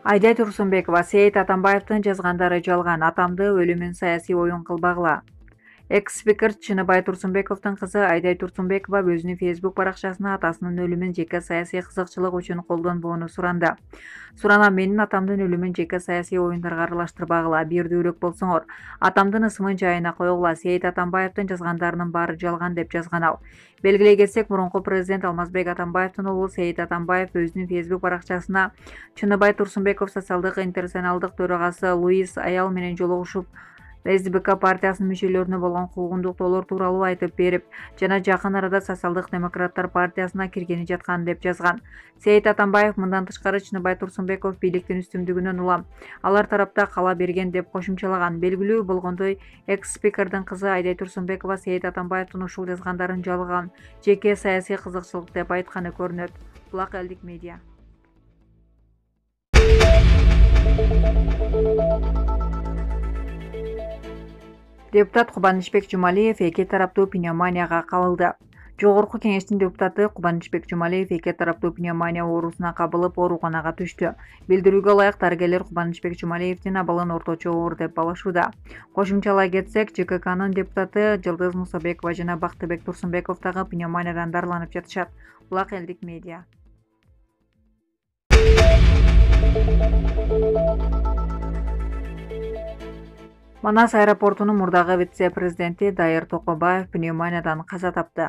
Айдай Турсунбекова Сейит Атамбаевдин жазгандары жалган, атамды өлүмүн саясий оюн кылбагыла. Экс-спикер Чыныбай Турсунбековдун кызы Айдай Турсунбекова өзүнүн Facebook баракчасына атасынын өлүмүн жеке саясий кызыкчылык үчүн колдонбоону суранды. Суранам, менин атамдын өлүмүн жеке саясий оюндарга аралаштырбагыла, бирдүүлүк болсоңор. Атамдын ысымын жайына койгула, Сейит Атамбаевдин жазгандарынын баары жалган деп жазган ал. Белгилей кетсек, мурунку президент Алмазбек Атамбаевдин уулу Сейит Атамбаев өзүнүн Facebook баракчасына Чыныбай Турсунбеков социалдык интернационалдык төрагасы Луис Аял менен жолугушуп, СДПК партиясынын мүчөлөрүнө болгон куугунтуктоолор тууралуу айтып берип, жана жакын арада Социалдык демократтар партиясына киргени жаткан деп жазган. Сейит Атамбаев мындан тышкары Чыныбай Турсунбеков бийликтин үстүмдүгүнөн улам, алар тарапта кала берген деп кошумчалаган. Белгилүү болгондой, экс-спикердин кызы Айдай Турсунбекова Сейит Атамбаевдин ушул жазгандарын жалган, жеке саясий кызыкчылык деп айтканы көрүнөт. Булак элдик медиа. Депутат Кубанычбек Жумалиев эки тараптуу пневмонияга кабылды. Жогорку кеңештин депутаты Кубанычбек Жумалиев эки тараптуу пневмония оорусуна кабылып, ооруканага түштү. Билдирүүгө ылайык, дарыгерлер Кубанычбек Жумалиевдин абалын орточо оор деп балашууда. Кошумчалай кетсек, ЖККнын депутаты Жылдыз Мусабекова жана Бактыбек Турсунбеков дагы пневмониядан дарыланып жатышат. Булак элдик медиа. Манас аэропортунун мурдагы вице-президенти Дайыр Токобаев пневмониядан каза тапты.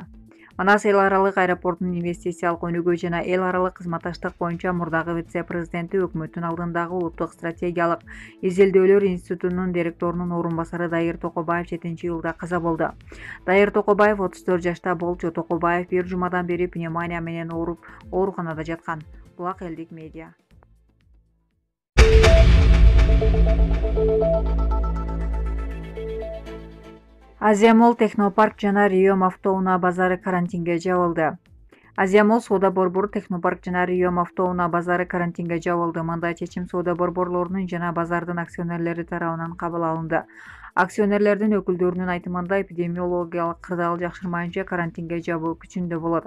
Манас эл аралык аэропортунун инвестициялык өнүгүү жана эл аралык кызматташтык боюнча мурдагы вице-президенти өкмөттүн алдындагы улуттук стратегиялык изилдөөлөр институтунун директорунун орун басары Дайыр Токобаев 7-июлда каза болду. Дайыр Токобаев 34 жашта болчу. Токобаев бир жумадан бери пневмония менен ооруп, ооруканада жаткан. Булак элдик медиа. Азия-молл технопарк жана Риом автоунаа базары карантинге жабылды. Азия-молл соода борбору технопарк жана Риом автоунаа базары карантинге жабылды. Мындай чечим соода борборлорунун жана базардын акционерлери тарабынан кабыл алынды. Акционерлердин өкүлдөрүнүн айтымында, эпидемиологиялык кырдаал жакшырмайынча карантинге жабуу күчүндө болот.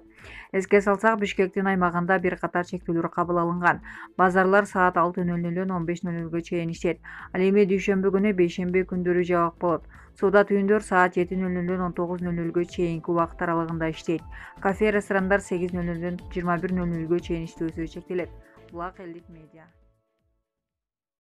Эске салсак, Бишкектин аймагында бир катар чектөөлөр кабыл алынган. Базарлар саат 6:00 15:00 чейин иштейт. Ал эми дүйшөмбү күнү, бейшемби күндөрү жабык болот. Соода түйүндөр саат 7:00 19:00 чейинки убакыт аралыгында иштейт. Кафе, ресторандар 8:00 21:00 чейин иштөөсү чектелет. Булак элдик медиа.